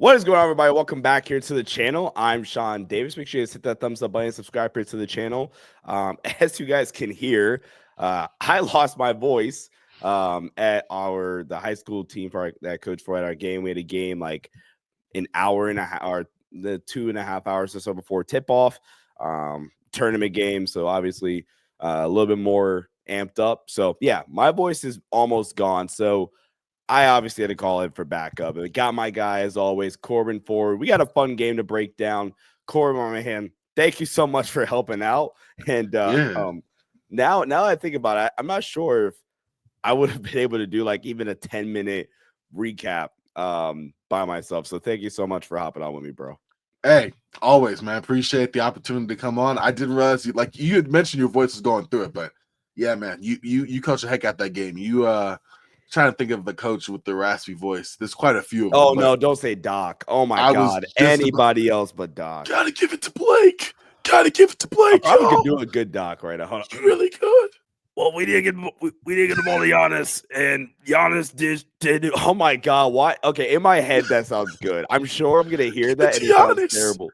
What is going on, everybody? Welcome back here to the channel. I'm Sean Davis. Make sure you hit that thumbs up button and subscribe here to the channel. As you guys can hear, I lost my voice at the high school team for that coach for at our game. We had a game like an hour and a half, or the 2.5 hours or so before tip off. Tournament game, so obviously a little bit more amped up. So yeah, my voice is almost gone. So I obviously had to call in for backup. And got my guy, as always, Corban Ford. We got a fun game to break down. Corban, on my hand, thank you so much for helping out. And now I think about it, I'm not sure if I would have been able to do like even a 10-minute recap by myself. So thank you so much for hopping on with me, bro. Hey, always, man. Appreciate the opportunity to come on. I didn't realize you had mentioned your voice was going through it, but yeah, man, you coached the heck out that game. Trying to think of the coach with the raspy voice. There's quite a few of them. Oh no, don't say Doc. Oh my God, anybody else but Doc. Gotta give it to Blake. I probably could do a good Doc right now. You really could. Well, we didn't get the ball to Giannis, and Giannis did. Oh my God, why? Okay, in my head that sounds good. I'm sure I'm gonna hear that, and it sounds terrible.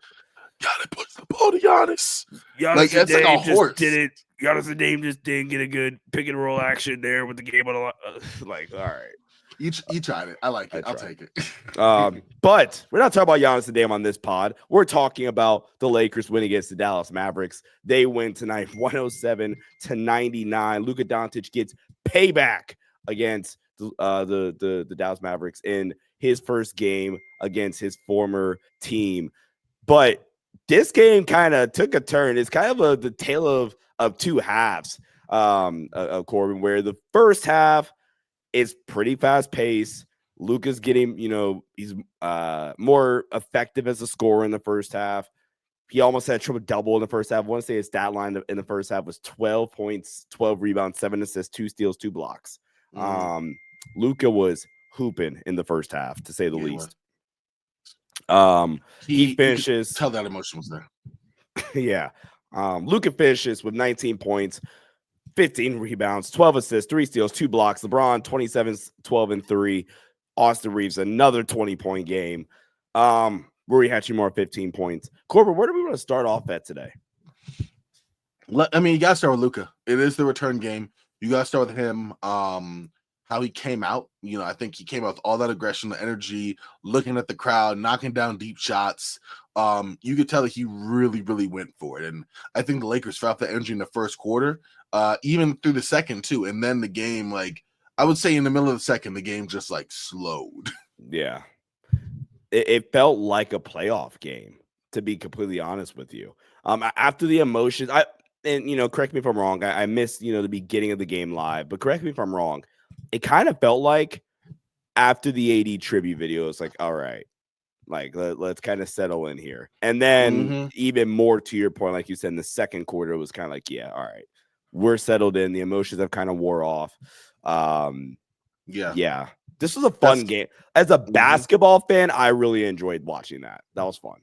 Gotta put the ball to Giannis. Giannis and Dame just did it. Giannis and Dame just didn't get a good pick and roll action there with the game on the like. All right, you tried it. I like it. I'll take it. But we're not talking about Giannis and Dame on this pod. We're talking about the Lakers win against the Dallas Mavericks. They win tonight, 107-99. Luka Doncic gets payback against the Dallas Mavericks in his first game against his former team. But this game kind of took a turn. It's kind of the tale of two halves of Corban, where the first half is pretty fast paced. Luka's getting, he's more effective as a scorer in the first half. He almost had a triple double in the first half. I want to say his stat line in the first half was 12 points, 12 rebounds, 7 assists, 2 steals, 2 blocks. Luka was hooping in the first half, to say the least. He finishes. Tell that emotion was there. Yeah. Luka finishes with 19 points, 15 rebounds, 12 assists, 3 steals, 2 blocks. LeBron 27, 12, and 3. Austin Reeves another 20-point game. Rory Hachimura 15 points. Corban, where do we want to start off at today? I mean, you gotta start with Luka. It is the return game. You gotta start with him. How he came out. I think he came out with all that aggression, the energy, looking at the crowd, knocking down deep shots. You could tell that he really, really went for it. And I think the Lakers felt the energy in the first quarter, even through the second too. And then the game, I would say in the middle of the second, the game just slowed. Yeah. It felt like a playoff game, to be completely honest with you. After the emotions, correct me if I'm wrong. I missed, the beginning of the game live, but correct me if I'm wrong. It kind of felt like after the AD tribute video, it's like, all right, let's kind of settle in here. And then even more to your point, like you said, in the second quarter, it was kind of like, yeah, all right, we're settled in. The emotions have kind of wore off. Yeah. This was a fun game. As a basketball fan, I really enjoyed watching that. That was fun.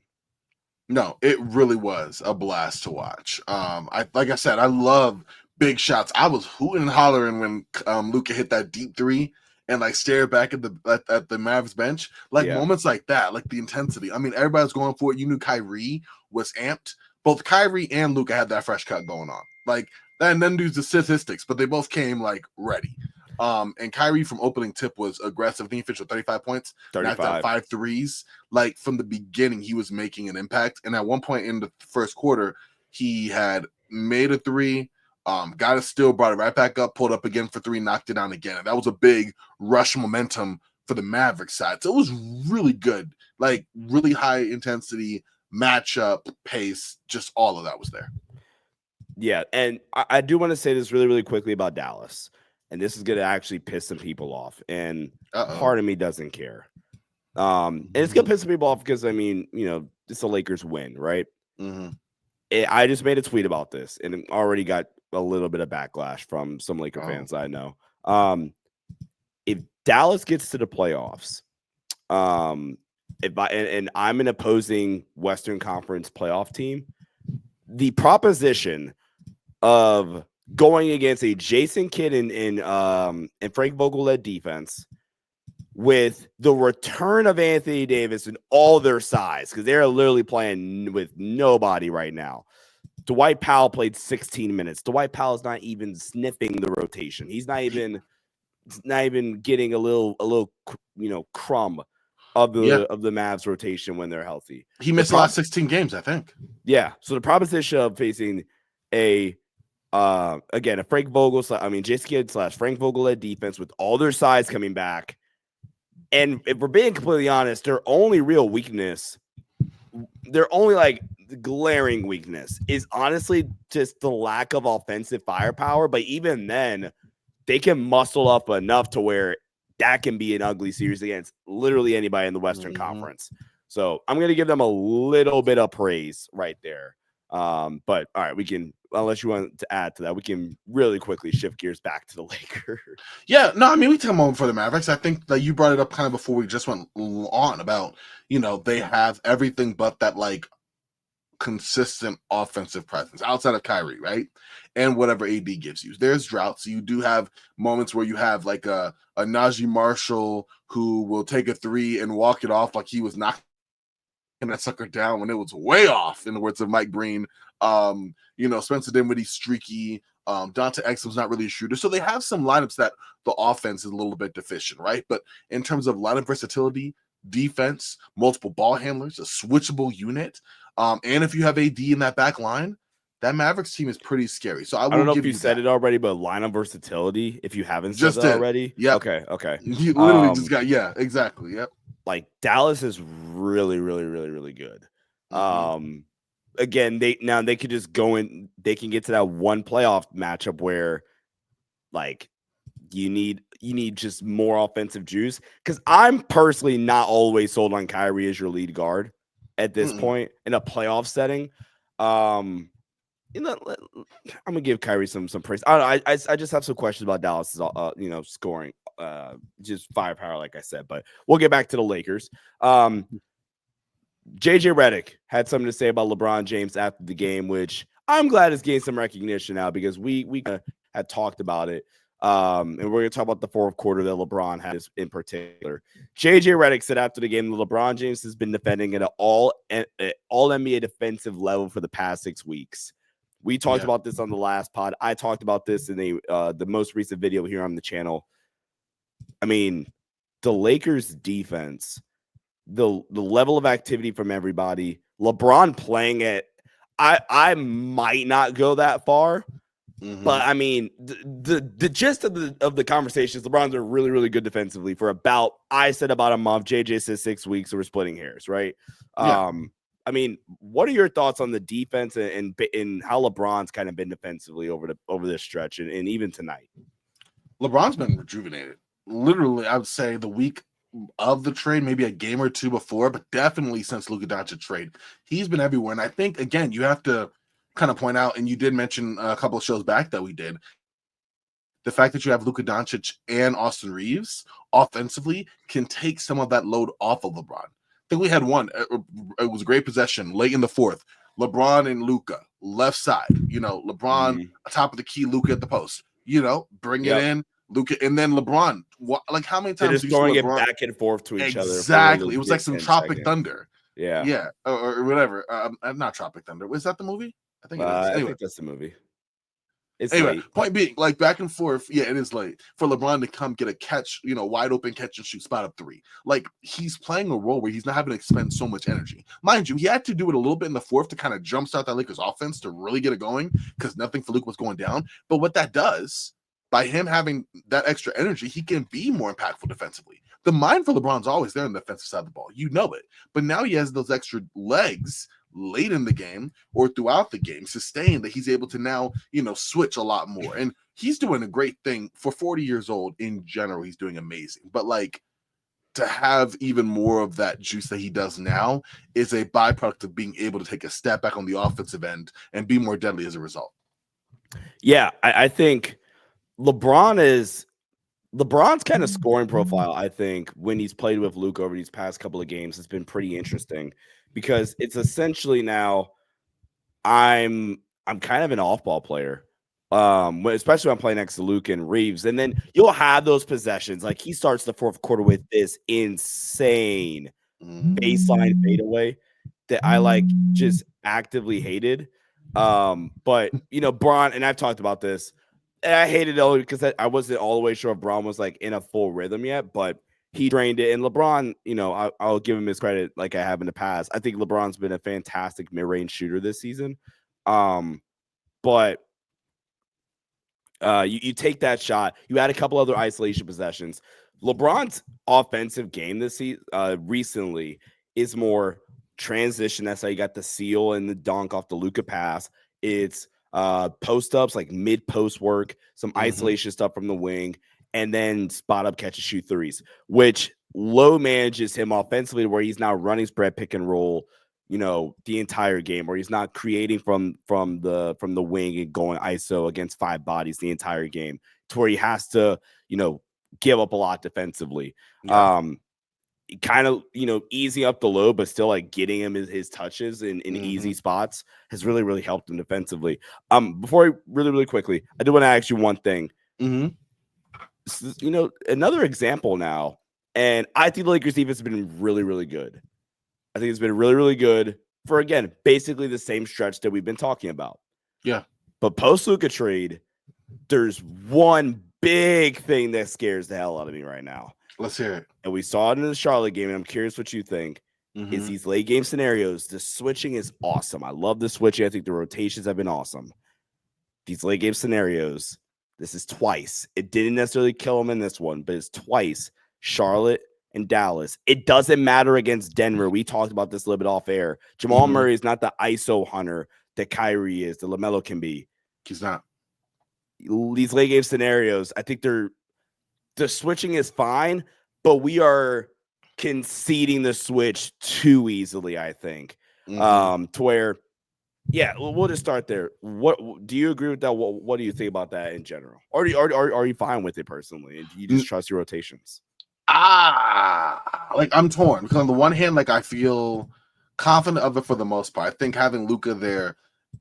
No, it really was a blast to watch. Like I said, I love big shots. I was hooting and hollering when Luka hit that deep 3 and stared back at the Mavericks bench. Moments like that, the intensity. I mean, everybody was going for it. You knew Kyrie was amped. Both Kyrie and Luka had that fresh cut going on. And then do the statistics, but they both came ready. And Kyrie from opening tip was aggressive. I think he finished with 35 points. 35. Knocked out 5 threes. From the beginning, he was making an impact. And at one point in the first quarter, he had made a 3, got a steal, brought it right back up, pulled up again for 3, knocked it down again. And that was a big rush momentum for the Mavericks side. So it was really good. Really high intensity, matchup, pace, just all of that was there. Yeah, and I do want to say this really, really quickly about Dallas. And this is going to actually piss some people off. And part of me doesn't care. And it's going to piss some people off because, it's a Lakers win, right? I just made a tweet about this and already got a little bit of backlash from some Laker fans I know. If Dallas gets to the playoffs, and I'm an opposing Western Conference playoff team, the proposition of going against a Jason Kidd and Frank Vogel led defense with the return of Anthony Davis and all their size, because they're literally playing with nobody right now. Dwight Powell played 16 minutes. Dwight Powell's not even sniffing the rotation. He's not even getting a little crumb of the Mavs rotation when they're healthy. He missed the last 16 games, I think. Yeah. So the proposition of facing a Frank Vogel, Jason Kidd / Frank Vogel led defense with all their size coming back. And if we're being completely honest, their only real weakness, their only glaring weakness is honestly just the lack of offensive firepower. But even then, they can muscle up enough to where that can be an ugly series against literally anybody in the Western Conference. So I'm going to give them a little bit of praise right there. But all right, we can, unless you want to add to that, we can really quickly shift gears back to the Lakers. Yeah, no, I mean, we take a moment for the Mavericks. I think that you brought it up kind of before we just went on about, they have everything but that consistent offensive presence outside of Kyrie, right? And whatever AD gives you. There's droughts. You do have moments where you have a Najee Marshall who will take a three and walk it off like he was knocking that sucker down when it was way off, in the words of Mike Breen. Spencer Dinwiddie's streaky. Dante Exum's not really a shooter. So they have some lineups that the offense is a little bit deficient, right? But in terms of lineup versatility, defense, multiple ball handlers, a switchable unit, and if you have AD in that back line, that Mavericks team is pretty scary. So I don't know give if you said it already, but lineup versatility, if you haven't just said that already. Yeah. Okay. You literally just got, exactly. Yep. Dallas is really, really, really, really good. Again, they could just go in, they can get to that one playoff matchup where you need just more offensive juice. Because I'm personally not always sold on Kyrie as your lead guard at this point in a playoff setting. I'm gonna give Kyrie some praise. I just have some questions about Dallas's scoring, just firepower, like I said. But we'll get back to the Lakers. JJ Redick had something to say about LeBron James after the game, which I'm glad has gained some recognition now, because we had talked about it. And we're going to talk about the fourth quarter that LeBron has in particular. JJ Redick said after the game, LeBron James has been defending at an all NBA defensive level for the past 6 weeks. We talked about this on the last pod. I talked about this in the most recent video here on the channel. I mean, the Lakers defense, the level of activity from everybody, LeBron playing it, I might not go that far. But I mean, the gist of the conversation is LeBron's are really, really good defensively for about a month. JJ says 6 weeks, so we're splitting hairs, right? Yeah. I mean, what are your thoughts on the defense and how LeBron's kind of been defensively over this stretch and even tonight? LeBron's been rejuvenated. Literally, I would say the week of the trade, maybe a game or two before, but definitely since Luka Doncic trade, he's been everywhere. And I think, again, you have to kind of point out, and you did mention a couple of shows back that we did, the fact that you have Luka Doncic and Austin Reeves offensively can take some of that load off of LeBron. I think we had one. It was a great possession late in the fourth. LeBron and Luka, left side. LeBron top of the key, Luka at the post. Bring it in, Luka, and then LeBron. How many times they're just throwing it back and forth to each other? Exactly. It was like some Tropic Thunder. Yeah, or whatever. Not Tropic Thunder. Was that the movie? I think it is. Anyway. I think that's the movie. It's anyway, late. Point being, back and forth. Yeah, it is late for LeBron to come get a catch, wide open catch and shoot spot up three. He's playing a role where he's not having to expend so much energy. Mind you, he had to do it a little bit in the fourth to kind of jumpstart that Lakers offense to really get it going, because nothing for Luke was going down. But what that does, by him having that extra energy, he can be more impactful defensively. The mind for LeBron's always there on the defensive side of the ball. You know it. But now he has those extra legs late in the game or throughout the game, sustained, that he's able to now, switch a lot more. And he's doing a great thing for 40 years old. In general, he's doing amazing. But to have even more of that juice that he does now is a byproduct of being able to take a step back on the offensive end and be more deadly as a result. Yeah, I think LeBron's kind of scoring profile, I think, when he's played with Luka over these past couple of games, has been pretty interesting, because it's essentially now I'm kind of an off-ball player. Especially when I'm playing next to Luka and Reeves. And then you'll have those possessions. Like he starts the fourth quarter with this insane baseline fadeaway that I like just actively hated. But Braun, and I've talked about this, and I hated it because I wasn't all the way sure if Braun was like in a full rhythm yet, but he drained it. And LeBron, I'll give him his credit like I have in the past. I think LeBron's been a fantastic mid-range shooter this season. But you take that shot. You add a couple other isolation possessions. LeBron's offensive game this season recently is more transition. That's how you got the seal and the dunk off the Luka pass. It's post ups, like mid post work, some isolation stuff from the wing, and then spot up catch and shoot threes, which low manages him offensively, where he's now running spread pick and roll, the entire game, where he's not creating from the wing and going ISO against five bodies the entire game, to where he has to, give up a lot defensively. Yeah. Kind of, easy up the low, but still like getting him his touches in easy spots has really, really helped him defensively. Before I really quickly, I do want to ask you one thing. Another example now, and I think the Lakers defense has been really, really good. I think it's been really, really good for, again, basically the same stretch that we've been talking about. Yeah. But post-Luka trade, there's one big thing that scares the hell out of me right now. Let's hear it. And we saw it in the Charlotte game, and I'm curious what you think. Is these late game scenarios, the switching is awesome. I love the switching. I think the rotations have been awesome. These late game scenarios, this is twice. It didn't necessarily kill them in this one, but it's twice. Charlotte and Dallas. It doesn't matter against Denver. We talked about this a little bit off air. Jamal Murray is not the ISO hunter that Kyrie is, the LaMelo can be. He's not. These late game scenarios, I think the switching is fine, but we are conceding the switch too easily, I think. To where, we'll just start there. What do you agree with that? What do you think about that in general? Or are you fine with it personally? And you just trust your rotations? Like I'm torn because on the one hand, like I feel confident of it for the most part. I think having Luka there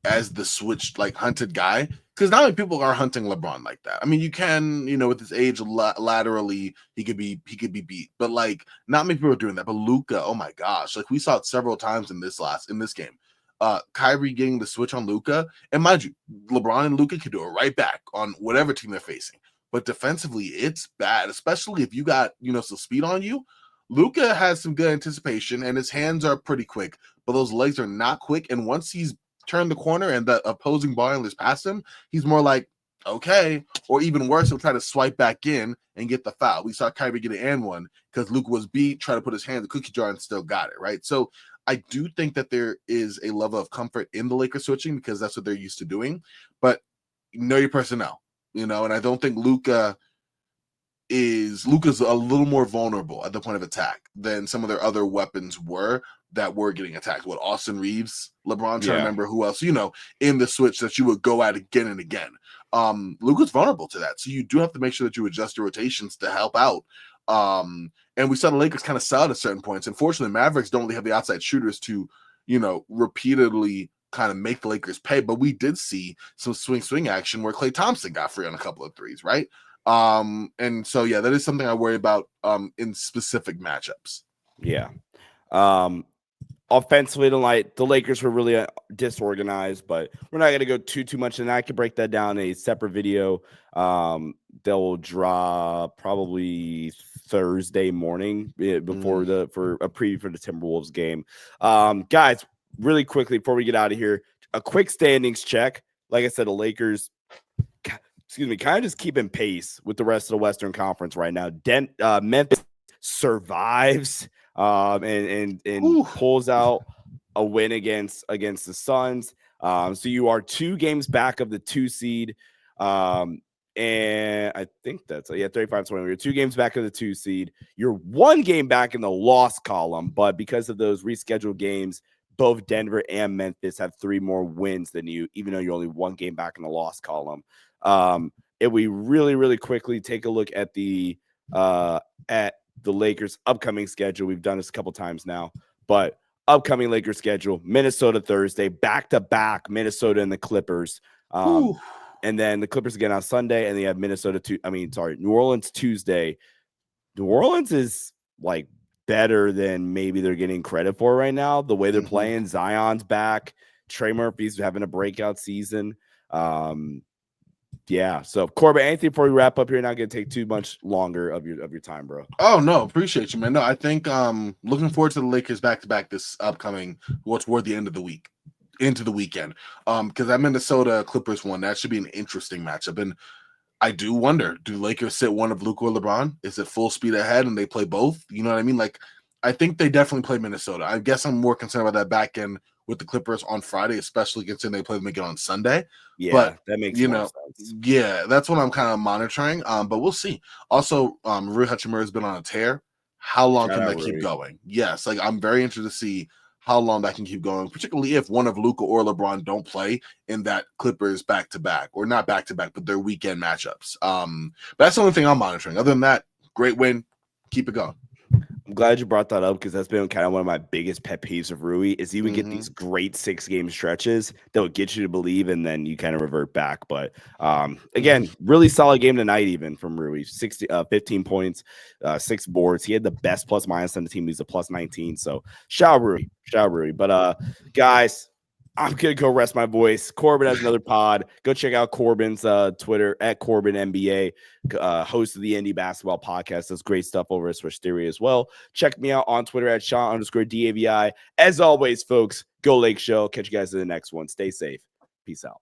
as the switch like hunted guy, because not many people are hunting LeBron like that. I mean, you can, with his age laterally, he could be beat, but like not many people are doing that. But Luka, oh my gosh, like we saw it several times in this game. Kyrie getting the switch on Luka, and mind you, LeBron and Luka can do it right back on whatever team they're facing. But defensively, it's bad, especially if you got, some speed on you. Luka has some good anticipation, and his hands are pretty quick, but those legs are not quick. And once he's turned the corner and the opposing ball is past him, he's more like, okay, or even worse, he'll try to swipe back in and get the foul. We saw Kyrie get an and one because Luka was beat, try to put his hand in the cookie jar and still got it, right? So I do think that there is a level of comfort in the Lakers switching because that's what they're used to doing, but know your personnel. And I don't think Luka's a little more vulnerable at the point of attack than some of their other weapons were that were getting attacked. What, Austin Reeves, LeBron, trying to remember who else, in the switch that you would go at again and again. Luka's vulnerable to that. So you do have to make sure that you adjust your rotations to help out. And we saw the Lakers kind of sell at certain points. Unfortunately, Mavericks don't really have the outside shooters to, repeatedly kind of make the Lakers pay, but we did see some swing action where Klay Thompson got free on a couple of threes, right? And so that is something I worry about in specific matchups. Yeah. Offensively tonight, the Lakers were really disorganized, but we're not going to go too much. And I could break that down in a separate video. They'll drop probably Thursday morning before for a preview for the Timberwolves game. Guys, really quickly before we get out of here, a quick standings check. Like I said, the Lakers, kind of just keeping pace with the rest of the Western Conference right now. Memphis survives and pulls out a win against the Suns. So you are 2 games back of the 2 seed. And I think that's 35-20. You're 2 games back of the 2 seed. You're 1 game back in the loss column, but because of those rescheduled games, both Denver and Memphis have 3 more wins than you, even though you're only 1 game back in the loss column. If we really, really quickly take a look at the Lakers' upcoming schedule, we've done this a couple times now, but upcoming Lakers schedule: Minnesota Thursday, back-to-back Minnesota and the Clippers. And then the Clippers again on Sunday, and they have New Orleans Tuesday. New Orleans is like better than maybe they're getting credit for right now. The way they're playing, Zion's back, Trey Murphy's having a breakout season. Yeah. So Corban, anything before we wrap up here? Not going to take too much longer of your time, bro. Oh no, appreciate you, man. No, I think looking forward to the Lakers back to back this upcoming toward the end of the week, into the weekend. Because that Minnesota Clippers one, that should be an interesting matchup. And I do wonder, do Lakers sit one of Luka or LeBron? Is it full speed ahead and they play both? You know what I mean? Like, I think they definitely play Minnesota. I guess I'm more concerned about that back end with the Clippers on Friday, especially considering they play them again on Sunday. Yeah, but that makes more sense. Yeah, that's what I'm kind of monitoring. But we'll see. Also, Rui Hachimura has been on a tear. How long can that keep going? Yes, like I'm very interested to see how long that can keep going, particularly if one of Luka or LeBron don't play in that Clippers back-to-back, or not back-to-back, but their weekend matchups. But that's the only thing I'm monitoring. Other than that, great win. Keep it going. I'm glad you brought that up because that's been kind of one of my biggest pet peeves of Rui is he would get these great 6-game stretches that would get you to believe, and then you kind of revert back. But again, really solid game tonight, even from Rui. 15 points, 6 boards. He had the best plus minus on the team. He's a plus 19. So shout out Rui. But guys, I'm gonna go rest my voice. Corban has another pod. Go check out Corban's Twitter at Corban NBA, host of the Indie Basketball Podcast. Does great stuff over at Switch Theory as well. Check me out on Twitter at Sean_DAVI. As always, folks, go Lake Show. Catch you guys in the next one. Stay safe. Peace out.